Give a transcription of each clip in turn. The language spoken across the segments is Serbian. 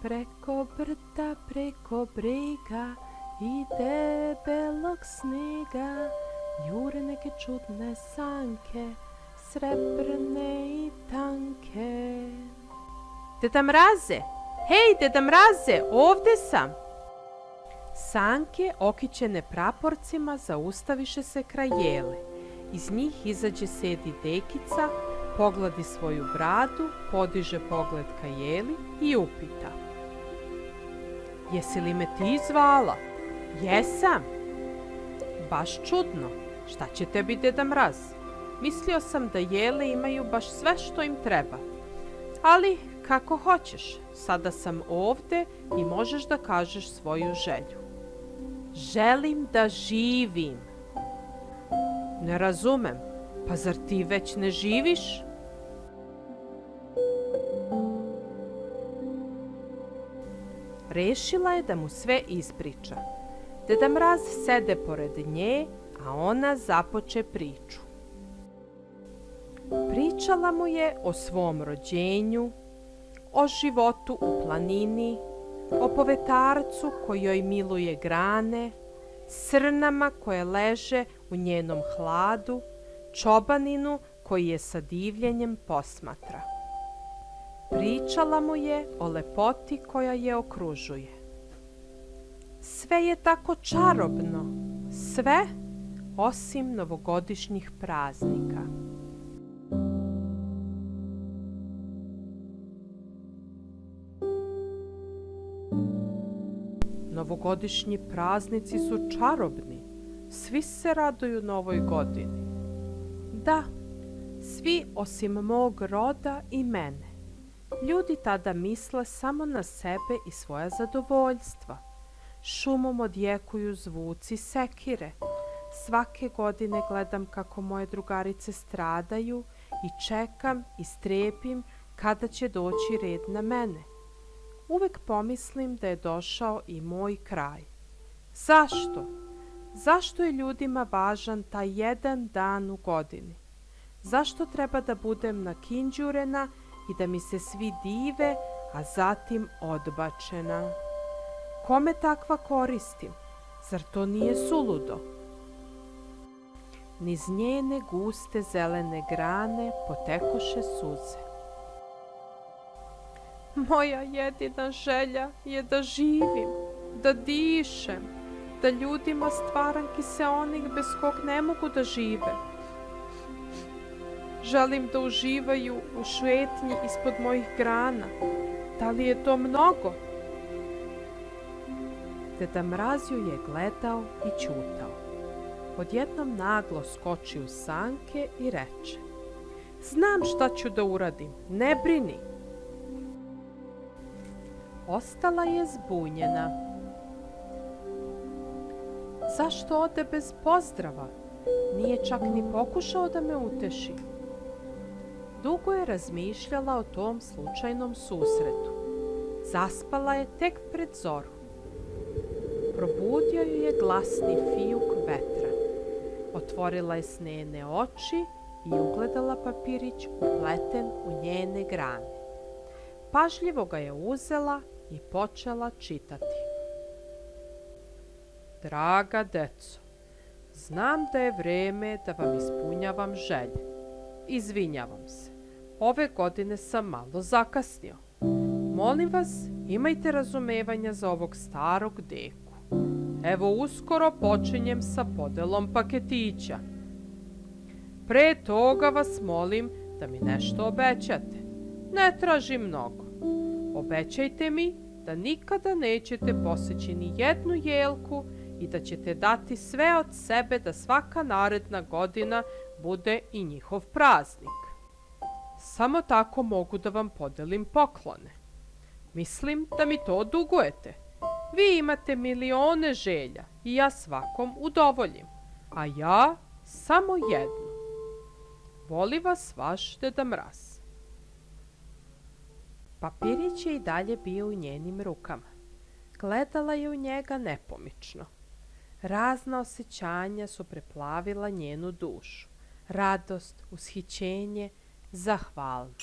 Preko brda, preko brega i debelog snega jure neke čudne sanke, srebrne i tanke. Deda Mraze, hej Deda Mraze, ovde sam! Sanke, okićene praporcima, zaustaviše se kraj jele. Iz njih izađe sedi dekica, pogladi svoju bradu, podiže pogled ka jeli i upita. Jesi li me ti zvala? Jesam. Baš čudno. Šta će tebi Deda Mraz? Mislio sam da jele imaju baš sve što im treba. Ali kako hoćeš, sada sam ovde i možeš da kažeš svoju želju. Želim da živim. Ne razumem, pa zar ti već ne živiš? Rešila je da mu sve ispriča. Deda Mraz sede pored nje, a ona započe priču. Pričala mu je o svom rođenju, o životu u planini, o povetarcu koji joj miluje grane, srnama koje leže u njenom hladu, čobaninu koji je sa divljenjem posmatra. Pričala mu je o lepoti koja je okružuje. Sve je tako čarobno, sve osim novogodišnjih praznika. Novogodišnji praznici su čarobni, svi se raduju novoj godini. Da, svi osim mog roda i mene. Ljudi tada misle samo na sebe i svoja zadovoljstva. Šumom odjekuju zvuci sekire. Svake godine gledam kako moje drugarice stradaju i čekam i strepim kada će doći red na mene. Uvek pomislim da je došao i moj kraj. Zašto? Zašto je ljudima važan taj jedan dan u godini? Zašto treba da budem nakinđurena i da mi se svi dive, a zatim odbačena? Kome takva koristim? Zar to nije suludo? Niz njene guste zelene grane potekoše suze. Moja jedina želja je da živim, da dišem, da ljudima stvaram kiseonik bez kog ne mogu da žive. Želim da uživaju u šetnji ispod mojih grana. Da li je to mnogo? Deda Mraz ju je gledao i ćutao. Odjednom naglo skoči u sanke i reče: Znam šta ću da uradim, ne brini. Ostala je zbunjena. Zašto ode bez pozdrava? Nije čak ni pokušao da me uteši. Dugo je razmišljala o tom slučajnom susretu. Zaspala je tek pred zoru. Probudio ju je glasni fijuk vetra. Otvorila je snene oči i ugledala papirić upleten u njene grane. Pažljivo ga je uzela i počela čitati. Draga deco, znam da je vreme da vam ispunjavam želje. Izvinjavam se, ove godine sam malo zakasnio. Molim vas, imajte razumevanja za ovog starog deku. Evo uskoro počinjem sa podelom paketića. Pre toga vas molim da mi nešto obećate. Ne tražim mnogo. Obećajte mi da nikada nećete poseći ni jednu jelku i da ćete dati sve od sebe da svaka naredna godina bude i njihov praznik. Samo tako mogu da vam podelim poklone. Mislim da mi to dugujete. Vi imate milione želja i ja svakom udovoljim, a ja samo jednu. Voli vas vaš Deda Mraz. Papirić je i dalje bio u njenim rukama. Gledala je u njega nepomično. Razna osjećanja su preplavila njenu dušu. Radost, ushićenje, zahvalnost.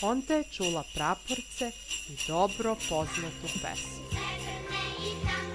Onda je čula praporce i dobro poznatu pesmu. Srebrne i tanke